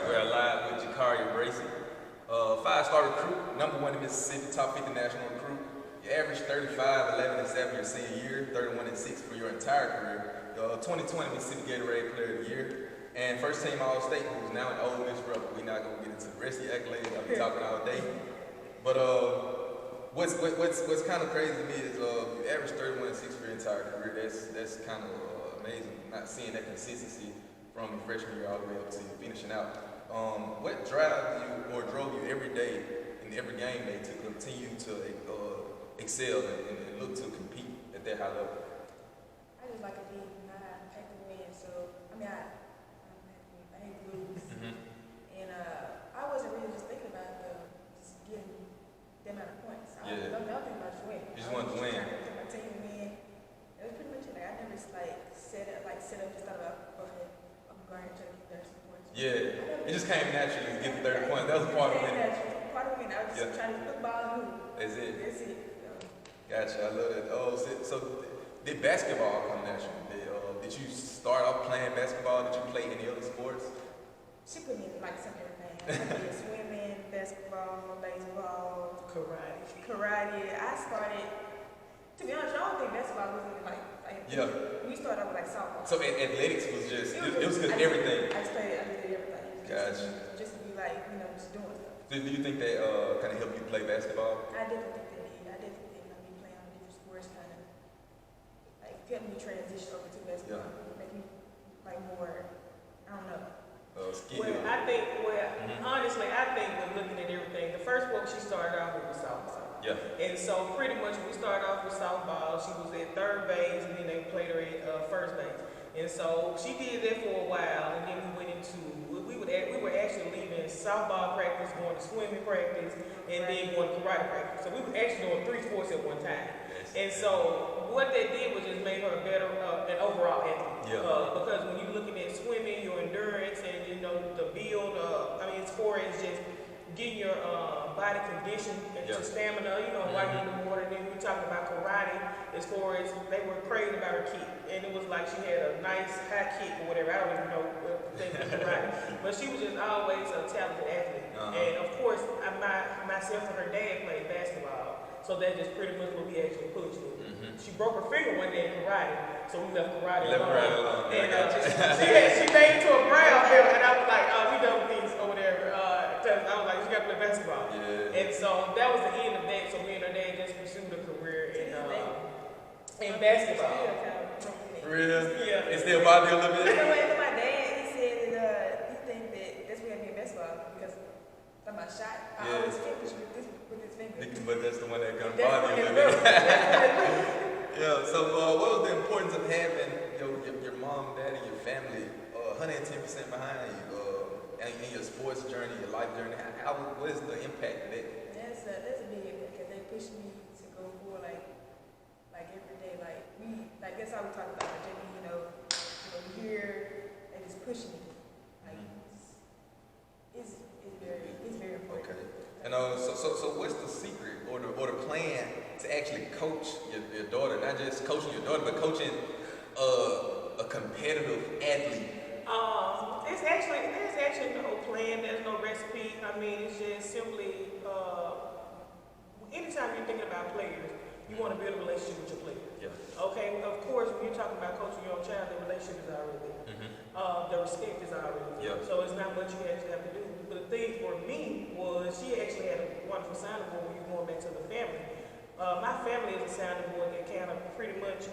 We're live with Jacorriah Bracey, five-star recruit, #1 in Mississippi, top 50 national recruit. You averaged 35, 11, and 7 your senior year, 31 and 6 for your entire career. 2020 Mississippi Gatorade Player of the Year, and first team All-State, who's now an Ole Miss rebel. We're not gonna get into the rest of the accolades. I'll be talking all day. But what's kind of crazy to me is you averaged 31 and 6 for your entire career. That's kind of amazing. Not seeing that consistency from your freshman year all the way up to finishing out. What drives you or drove you every day in every game day to continue to excel and look to compete at that high level? I just like to be, I like to win. So I hate to lose. And I wasn't really just thinking about just getting the amount of points. I was thinking about just winning. You just wanted to win. Trying to get my team to win. It was pretty much it. Like I never set up, just thought about okay, I'm going to try to get 30 points. Yeah, it just came naturally to get the 30 points. That was part of it. Part of it. I was just trying to put the ball in the hoop. That's it. That's it. Gotcha. I love that. So did basketball come naturally? Did you start off playing basketball? Did you play any other sports? She put me in like some everything. I did swimming, basketball, baseball, karate. I started. To be honest, I don't think basketball was even like we started off with like softball. So athletics was just it was just everything. I did everything. Gotcha. Just to be like, just doing stuff. Do you think that kind of helped you play basketball? I definitely think that did. I definitely think me playing on different sports kind of like helped me transition over to basketball. Make me like more, I don't know. Honestly, I think when looking at everything, the first book she started off with was softball. Yeah. And so pretty much we started off with softball. She was at third base, and then they played her at first base. And so she did that for a while, and then we went into we were actually leaving softball practice, going to swimming practice, and then going to karate practice. So we were actually doing 3 sports at one time. And so what that did was just make her a better an overall athlete. Because when you're looking at swimming, your endurance, and the build, as far as just getting your body conditioned to stamina, while you're in the water. And then we were talking about karate, as far as they were crazy about her kick. And it was like she had a nice high kick or whatever. I don't even know what the thing was karate. But she was just always a talented athlete. And of course, myself and her dad played basketball. So that just pretty much what we actually pushed her. She broke her finger one day in karate, so we left karate alone. And she made it to a brown belt, and I was like, we done with these or whatever. Because I was like, you got to play basketball. And so that was the end of that. So me and her dad just pursued a career in basketball. For real? Yeah. It still bothers you a little bit? My dad, he said that he think that that's where I be in basketball because of my shot. I always finish with his finger. But that's the one that kind of bothers you a little bit. So what was the importance of having your mom, daddy, your family 110% behind you in your sports journey, your life journey? What is the impact of that? That's a big impact because they push me to go for like every day. That's how we talk about it. Here they just push me. It's very important. Okay. And so what's the secret or the plan to actually coach your daughter? Not just coaching your daughter, but coaching a competitive athlete. There's actually no plan. There's no recipe. It's just simply anytime you're thinking about players, you want to build a relationship with your player. Okay. Of course, when you're talking about coaching your own child, the relationship is already there. The respect is already there. So it's not much you actually have to do. But the thing for me was she actually had a wonderful sounding board when you're going back to the family. My family is a sounding board that kind of pretty much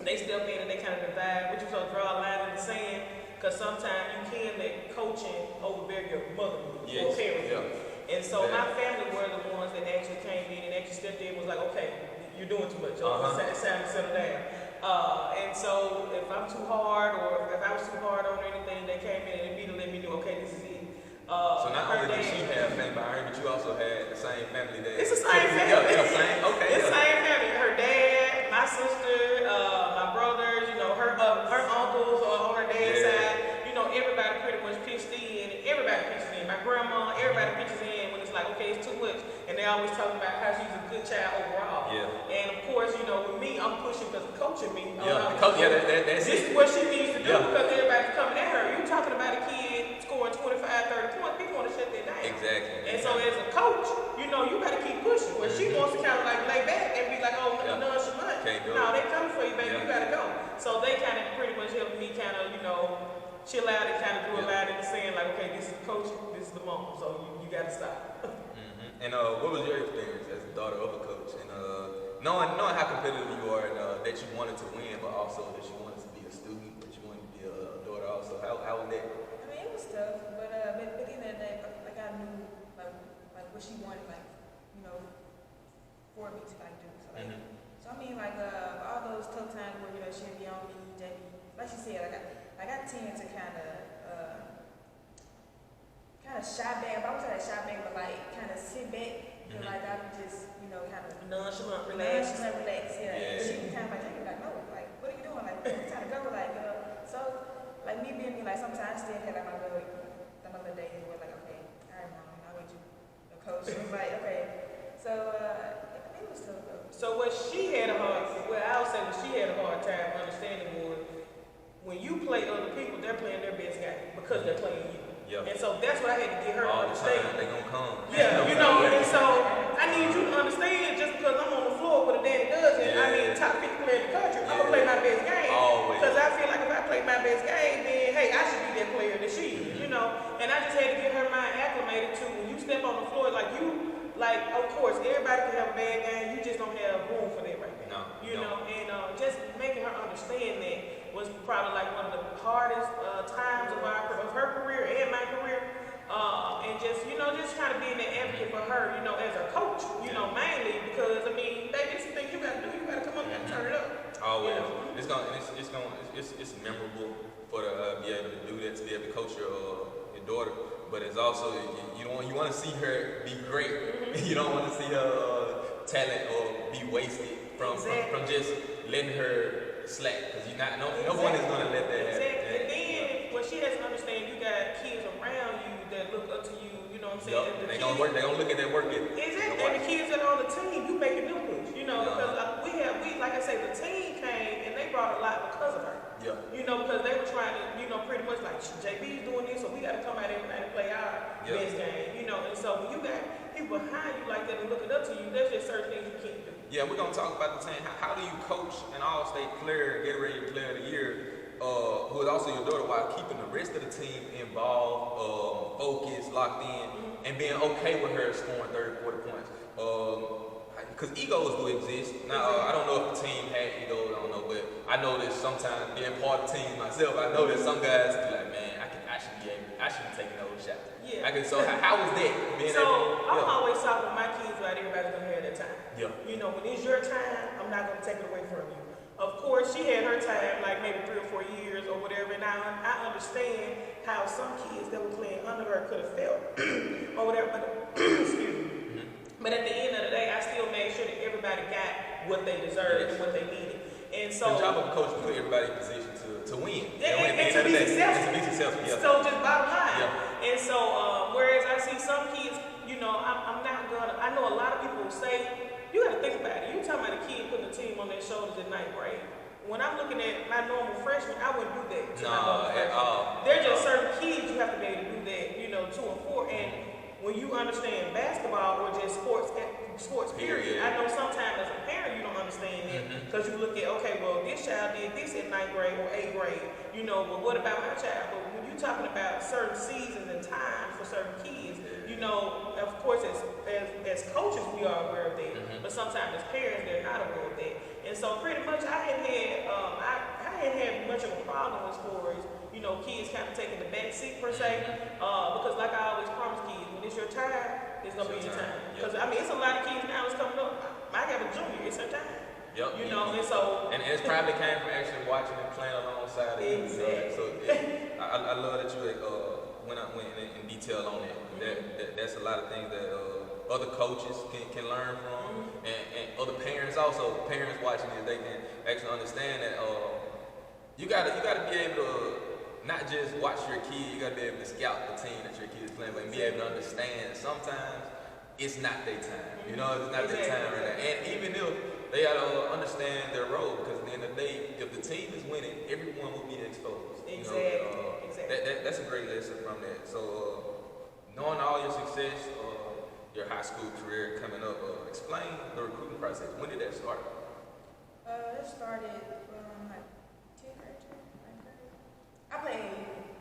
they step in and they kind of divide, which is to draw a line in the sand, because sometimes you can let coaching overbear your mother or parents. And so my family were the ones that actually came in and actually stepped in and was like, okay, you're doing too much. It's time to settle down. And so if I'm too hard or if I was too hard on anything, they came in and immediately let me know, okay, this is it. So not only did she have family behind her, but you also had the same family that... It's the same family. It's the same family. Her dad, my sister, my brothers, her uncles on her dad's side. Everybody pretty much pitched in. Everybody pitches in. My grandma, everybody pitches in when it's like, okay, it's too much. And they always talking about how she's a good child overall. And of course, with me, I'm pushing because coaching me. That's this is what she needs to do because everybody's coming at her. You talking about a kid scoring chill out and kind of grew about it and saying like, okay, this is the coach, this is the mom, so you got to stop. And what was your experience as the daughter of a coach? And knowing how competitive you are and that you wanted to win, but also that you wanted to be a student, that you wanted to be a daughter also. How was that? I mean, it was tough, but at the end of the day, like I knew like what she wanted, like, for me to like do. So like, so I mean, like all those tough times where she'd be on me, JB, like she said, I tend to kind of shy back. But I was like shy back, but like kind of sit back. Feel like I would just kind of nonchalant, relax. Yeah. And she would kind of like no, like what are you doing? Like it's time to go. Like so like me being me, like sometimes I still had like my little days where like okay, all right, mom, I want you, the coach. It was like okay, so it was tough though. So what she had a hard, I'll say what she had a hard time understanding was when you play other people, they're playing their best game because they're playing you. Yep. And so that's what I had to get her all to the understand. time, they gonna come. Yeah, and so I need you to understand just because I'm on the floor with a daddy dozen, I mean top 50 player in the country, I'm gonna play my best game. Always. Because I feel like if I play my best game, then hey, I should be that player that she is, And I just had to get her mind acclimated to when you step on the floor, of course, everybody can have a bad game, you just don't have room for that right now. And just making her understand that was probably like one of the hardest times of her career and my career. And just kind of being an advocate for her, as a coach, mainly because I mean, baby, it's the thing you gotta do. You gotta come up and turn it up. Always. It's memorable for to be able to do that, to be able to coach your daughter. But it's also you want to see her be great. You don't want to see her talent or be wasted from just letting her slack, because no one is gonna let that happen. Exactly. And then what she has to understand, you got kids around you that look up to you. You know what I'm saying? Yep. They gonna work. They gonna look at that work ethic. Exactly. And the kids that are on the team, you making them push. Because we like I say, the team came and they brought a lot because of her. Yeah. Because they were trying to, pretty much like JB's doing this, so we got to come out every night and play our best game. And so when you got people behind you like that and looking up to you, there's just certain things you can't do. Yeah, we're gonna talk about the team. How do you coach an all-state player, Gatorade Player of the Year, who is also your daughter, while keeping the rest of the team involved, focused, locked in, and being okay with her scoring 30, 40 points? Because egos do exist. Now, I don't know if the team had egos, I don't know, but I know that sometimes being part of the team myself, I know that some guys be like, man, I should be taking those shots. Yeah. So how was that? I'm always talking with my kids about everybody's gonna have their time. Yeah. When it's your time, I'm not gonna take it away from you. Of course, she had her time, like maybe 3 or 4 years or whatever, and I understand how some kids that were playing under her could have felt or whatever, but excuse me. But at the end of the day, I still made sure that everybody got what they deserved and what they needed. And so the job of the coach is to put everybody in position to win. And to be successful. Yeah. So just bottom line. Yeah. And so whereas I see some kids, I'm not gonna. I know a lot of people say, you got to think about it. You talking about a kid putting a team on their shoulders in 9th grade. When I'm looking at my normal freshman, I wouldn't do that to my normal freshman. There are just certain kids you have to be able to do that, 2 and 4. And when you understand basketball or just sports period, I know sometimes as a parent you don't understand it because you look at, okay, well, this child did this in 9th grade or 8th grade, but what about my child? But when you're talking about certain seasons and times for certain kids, of course, as coaches, we are aware of that, but sometimes as parents, they're not aware of that. And so pretty much I hadn't had much of a problem as far as, kids kind of taking the back seat per se, because like I always promise kids, when it's your time, it's going to be your time. Because, it's a lot of kids now that's coming up. I got a junior, it's her time. Yep. And so... And it's probably came from actually watching and playing alongside of you. So I love that you went in detail on it. That's a lot of things that other coaches can learn from, and other parents also. Parents watching it, they can actually understand that you gotta be able to not just watch your kid. You gotta be able to scout the team that your kid is playing, but be able to understand that sometimes it's not their time. It's not their time right now. And even if they gotta understand their role, because at the end of the day, if the team is winning, everyone will be exposed. Exactly. That's a great lesson from that. So knowing all your success, your high school career coming up, explain the recruiting process. When did that start? It started from like 10th grade, 9th grade.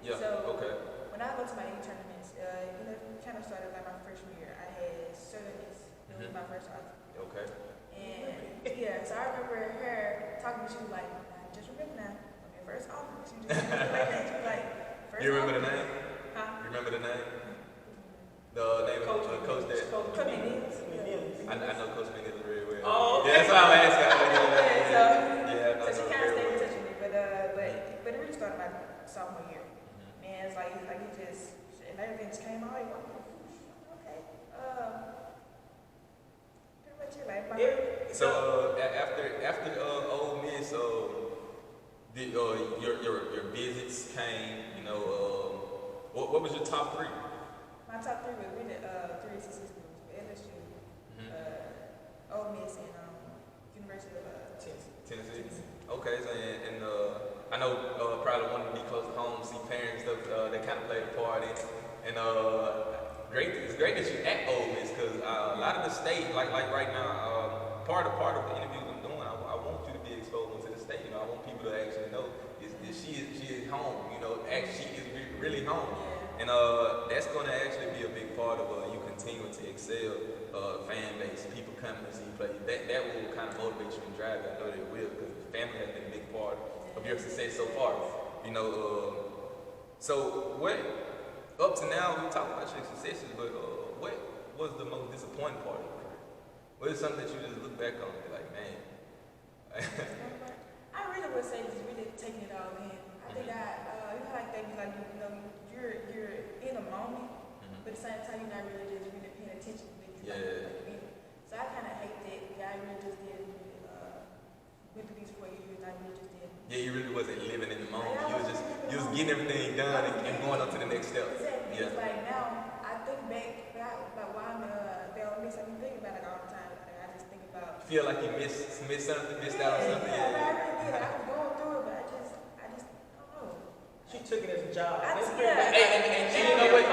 Yeah. So Okay. when I go to my youth tournaments, it kind of started like my freshman year. I had Southern Miss. It was my first artist. Okay. And yeah, so I remember her talking to me. She was like, just remember now, on your first offer. She was just like that. She was like, first You remember the offer. name? Huh? You remember the name? The name of the coach that. Coach McNeils. I know Coach McNeils very well. Oh, Yeah, that's why I'm asking. So she kind of stayed in touch with me, but it really started my sophomore year. Man, it's like it just, and everything just came out. Okay. Pretty much it. Like So after Ole Miss, did your visits came? You know, what was your top three? my top three was really three SEC schools: LSU, Ole Miss, and University of Tennessee. Okay, so and I know probably wanting to be close to home, see parents stuff that kind of played a part in. And it's great that you're at Ole Miss because a lot of the state, like right now, part of the interviews I'm doing, I want you to be exposed to the state. You know, I want people to actually know is she is home. You know, actually she is really home. And that's going to actually be a big part of you continuing to excel, fan base, people coming to see you play. That will kind of motivate you and drive you. I know they will because the family has been a big part of your success so far. You know, so what up to now we talk about your successes, but what was the most disappointing part of your career? What is something that you just look back on and be like, man? I really would say just really taking it all in. I think like things like you're in a moment, but at the same time you're not really just really paying attention to things like you. So I kind of hate that. I really just didn't went through these 4 years. I really just didn't. Yeah, you really wasn't living in the moment. You was getting everything done and going on to the next step. Exactly. Yeah. It's like now I think back about why I'm at Ole Miss. I be thinking about it all the time. And I just think about. Feel like you missed something, missed out on something. Yeah, I really did. I was going through it, but I just don't know. She took it as a job. And you know what?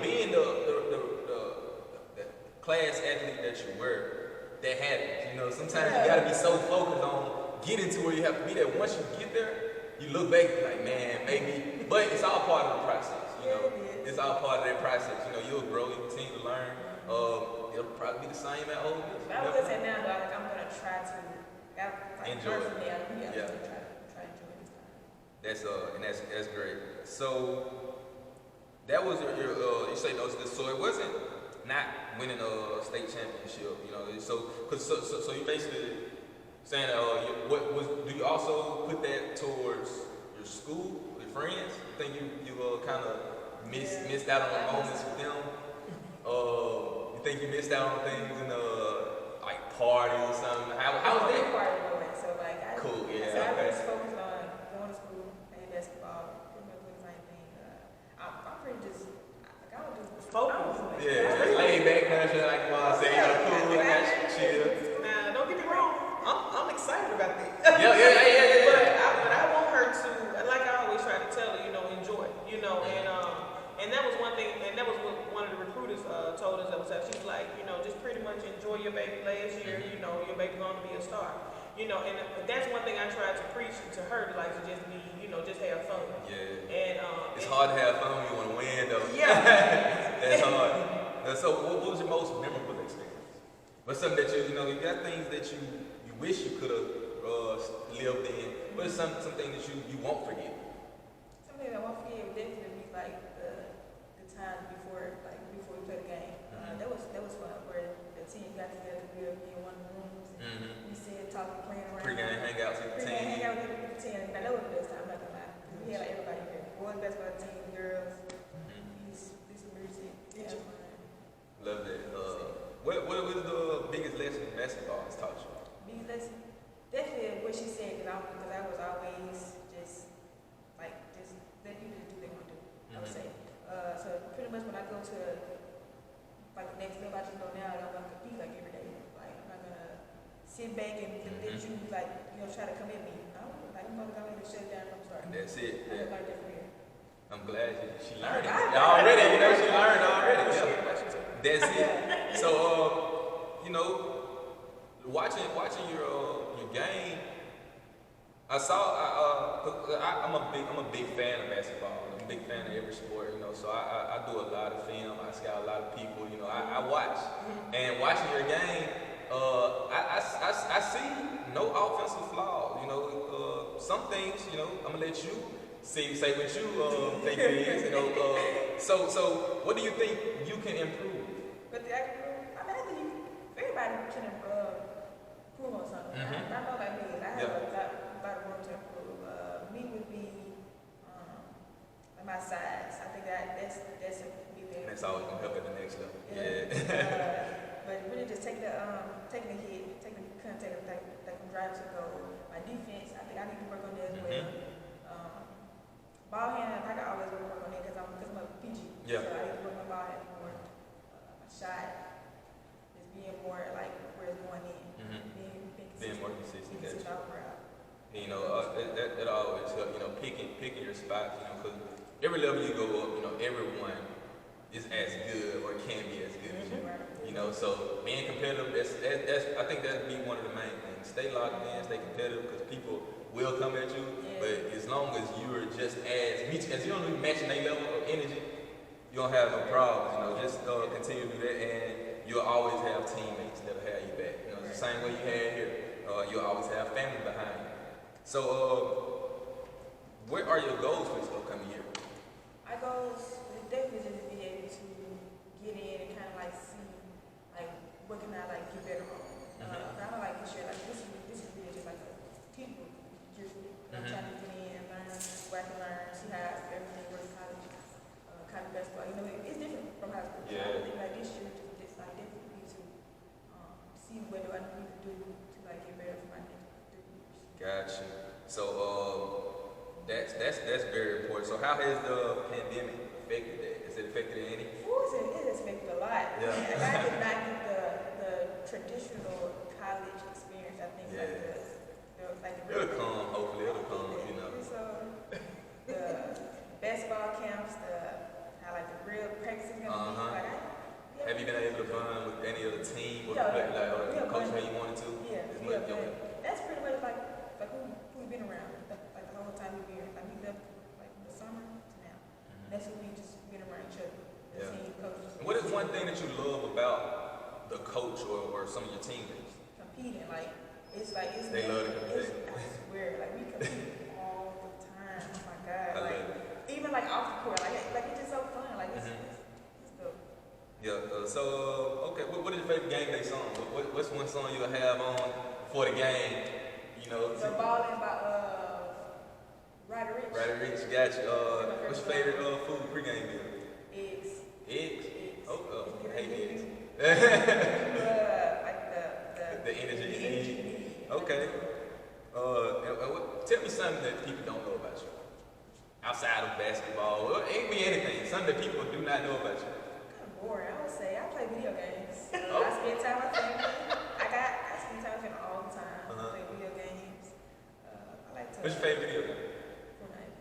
Being the class athlete that you were, that happens. You know, sometimes you gotta be so focused on getting to where you have to be that once you get there, you look back like, man, maybe. But it's all part of the process. You know, it's all part of that process. You know, you'll grow, you continue to learn. It'll probably be the same at Ole Miss. But I would say now, though, like I'm gonna try to enjoy it. Yeah. Try to enjoy this time. That's great. So that was your you say no. So it wasn't not winning a state championship. You know, so you basically saying do you also put that towards your school, your friends? You think you kind of missed out on the moments with them? You think you missed out on things in like parties or something? How was that? So like Cool, yeah. So I Okay. was focused on going to school, playing basketball, pretty much doing the same thing. I'm pretty just like I was just Focus. Yeah, just laid back, nothing like Mom said. You know, cool, I got you, chill. Now, don't get me wrong. I'm excited about that. Yeah. But I want her to, like I always try to tell her, enjoy. And that was one thing, and that was what one of the recruiters told us. She was like, just pretty much enjoy your baby last year. Your baby's going to be a star. And that's one thing I tried to preach to her, like to just be, just have fun. Yeah. And it's hard to have fun when you want to win, though. Yeah. That's hard. So, what was your most memorable experience? What's something that you got things that you wish you could have lived in. What is some things that you won't forget? Something I won't forget would definitely be like the time before we play the game. That was fun. Where the team got together, we were in one of the rooms, and we said, talking, playing around. Pre-game hangouts with the team. Hang out with the team. Now that was the best time. I'm not gonna lie. We had like everybody here. Boys basketball team, girls. This music. Yeah. Love that. What was the biggest lesson basketball has taught you? Biggest lesson? Definitely what she said, because I was always just let people do what they want to do. I would say. So pretty much when I go to like the next level I just know now, I'm gonna compete like every day. Like I'm not gonna sit back and let you try to come at me. I'm gonna go ahead and shut it down from the start. And that's it. I learned that from here. I'm glad she learned it already. She learned already. Yeah. That's it. So watching your game, I saw I'm a big fan of basketball. I'm a big fan of every sport, you know. So I do a lot of film. I scout a lot of people, you know. I watch, and watching your game, I see no offensive flaws. You know, some things, you know, I'm gonna let you say what you think it is. You know, so what do you think you can improve? But I mean, I think everybody can improve on something. I know like me, I have a lot of room to improve. Me would be like my size. I think that's a big thing. That's always gonna help at the next level. But really just taking the hit, taking the contact, like from drive to goal. My defense, I think I need to work on that as well. Ball hand, I can always work on that because I'm a PG. Yeah. So I need to work my ball hand more. My shot is being more like where it's going in. Being more consistent. Being consistent route. You know, that always help. You know, picking your spots. You know, because every level you go up, you know, everyone is as good or can be as good as you. You know, so being competitive, that's I think that'd be one of the main things. Stay locked in, stay competitive, because people will come at you. But as long as you're just as you don't even matching their level of energy, you don't have no problems. You know, just continue to do that, and you'll always have teammates that'll have you back. You know, it's the same way you had here. You'll always have family behind you. So, what are your goals for this upcoming year? My goals is definitely just to be able to get in and kind of like see like what can I like get better on. I don't like this year, like this is really just like a teachable year for me. I'm trying to get in, learn where I can learn, see how everything works, college basketball. You know, it's different from high school. So I think like this year just like definitely to see what do I need to do to like get better for my next 3 years. Gotcha. So that's very important. So how has the pandemic affected that? Has it affected it any? It has affected a lot. Yeah. And I did not get the traditional college experience. I think like the It'll come. Hopefully, it'll come. You know. So the basketball camps, how like the real practice is gonna be. Like, have you been able to bond with any of the team or the coach that you wanted to? That's pretty much like who we've been around. Like the whole time we've been like we left like in the summer to now. That's who we just been around each other. The team coaches. What is one thing that you love about the coach or some of your teammates? Competing, like it's like it's. They love to compete. I swear, like we compete all the time. Oh my God, I like love it. even like off the court, like it's just so fun. Like it's dope. Yeah. So okay, what is your favorite game day song? What's one song you'll have on for the game? You know. The Ballin' by Ryder Rich. Ryder Rich, got you. What's your favorite food pregame meal? Eggs. Eggs? Oh, I hate eggs. Like the energy you need. Okay. Tell me something that people don't know about you. Outside of basketball, or it can be anything. Something that people do not know about you. Kind of boring. I would say I play video games. I spend time with family. I spend time with family all the time. I play video games. I like to. What's your favorite video game?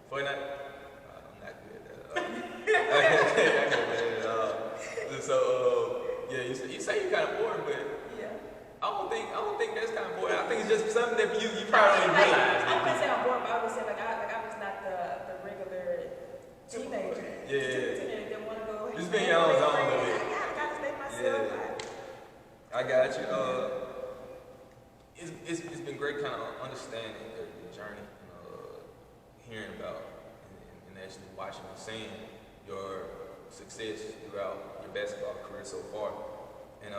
Fortnite? I'm not good at that. I can't play it at all. So, you say you're kind of boring, but I don't think that's kind of boring. I think it's just something that you probably don't realize. I wouldn't say I'm bored, but I would say I was not the regular teenager. Teenager that want to go. Just being your own zone a little bit. I got to stay myself. I got you. It's been great kind of understanding the journey, hearing about and actually watching and seeing your success throughout your basketball career so far. And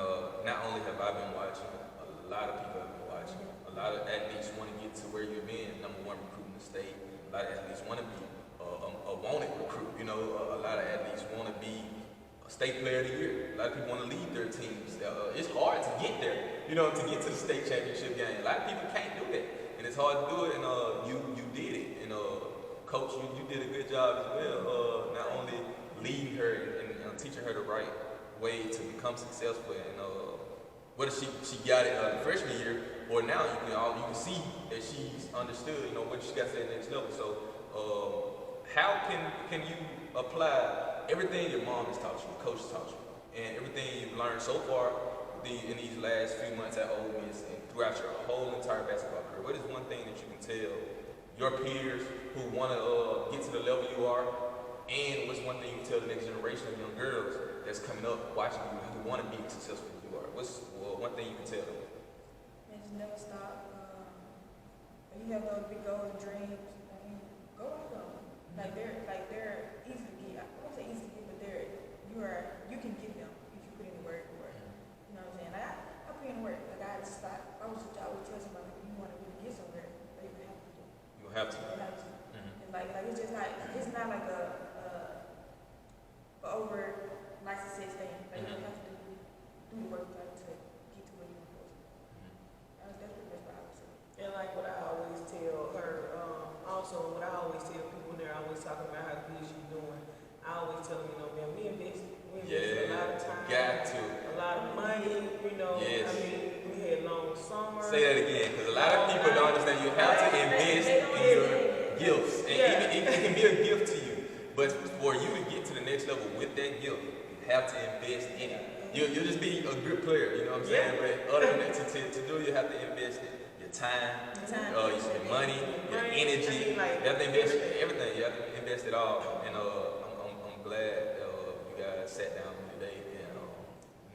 not only have I been watching, a lot of people have been watching. A lot of athletes want to get to where you've been, #1 recruit in the state. A lot of athletes want to be a wanted recruit. You know, a lot of athletes want to be a state player of the year. A lot of people want to lead their teams. It's hard to get there, to get to the state championship game. A lot of people can't do that, and it's hard to do it. And you did it. And Coach, you did a good job as well. Not only leading her and teaching her the right way to become successful, and whether she got it the freshman year or now, you can see that she's understood, what she got to the next level. So, how can you apply everything your mom has taught you, coach has taught you, and everything you've learned so far in these last few months at Ole Miss and throughout your whole entire basketball career? What is one thing that you can tell your peers who want to get to the level you are? And what's one thing you tell the next generation of young girls that's coming up watching you who want to be successful as you are? What's one thing you can tell them? And just never stop. If you have those big goals and dreams, I mean, go after them. Like they're easy to get. I won't say easy to get, but you can get them if you put in the work for it. You know what I'm saying? Like I put in the work. Like I just stop. I would tell somebody if you want to really get somewhere, but you have to do. You have to. You have to. And like it's just like it's not like a over nice and safe thing. Like you have to do the work like to get to where you're supposed to. That's what I would say. And like what I always tell her, also what I always tell people when they're always talking about how good she's doing, I always tell them, man, we invest a lot of time, a lot of money, Yes. I mean, we had long summer. Say that again, because a lot of people don't understand. You have to invest in your gifts, and even it can be a gift to you. But for you to get to the next level with that gift, you have to invest in it. You'll just be a good player, you know what I'm saying? But other than that, to do, you have to invest in your time, your money, your energy. You have to invest in everything. You have to invest it all. And I'm glad you guys sat down with me today.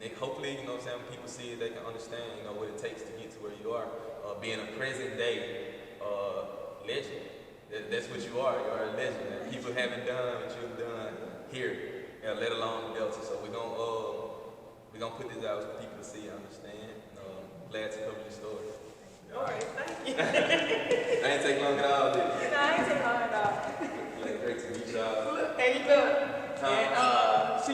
And hopefully, you know what I'm saying, when people see it, they can understand, what it takes to get to where you are. Being a present day legend. That's what you are. You are a legend. And people haven't done what you've done here, let alone the Delta. So we're gonna put this out for people to see and understand. Glad to cover your story. All right, thank you. I ain't take long at all, did it? No, I ain't take long at all. Great to meet y'all. Hey, look.